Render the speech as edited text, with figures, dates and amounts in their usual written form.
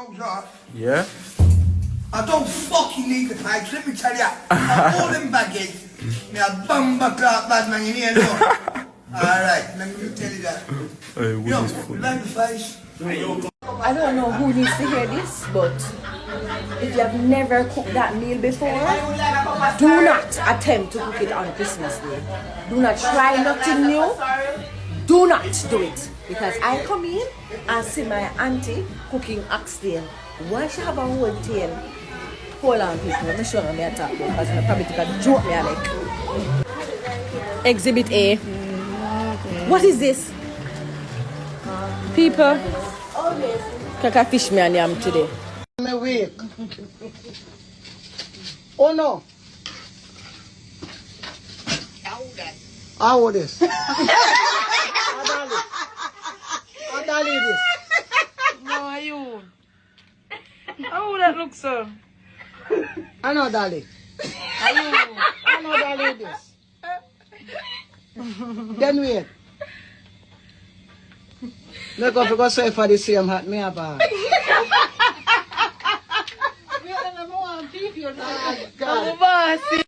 clothes off. Yeah? I don't fucking need the pipes, let me tell ya. All them baggage. Me a bumper clock bad man, you hear no? Alright, let me tell you that. Hey, what Yo, is food? like the face. I don't know who needs to hear this, but if you have never cooked that meal before, do not attempt to cook it on Christmas Day. Do not try nothing new. Do not do it. Because I come in and see my auntie cooking oxtail. Why she have a whole tail? Hold on, people. Let me show them their top because I probably take a joke me like. Exhibit A. What is this? People, Kaka fish me and yam today. Me weak. Oh no. How this? How this? No, are you? How would that look, sir? I know, Dolly. Are you? I know, Dolly this. Then wait. Look up, go say for the same hat me have on. I'm a boss.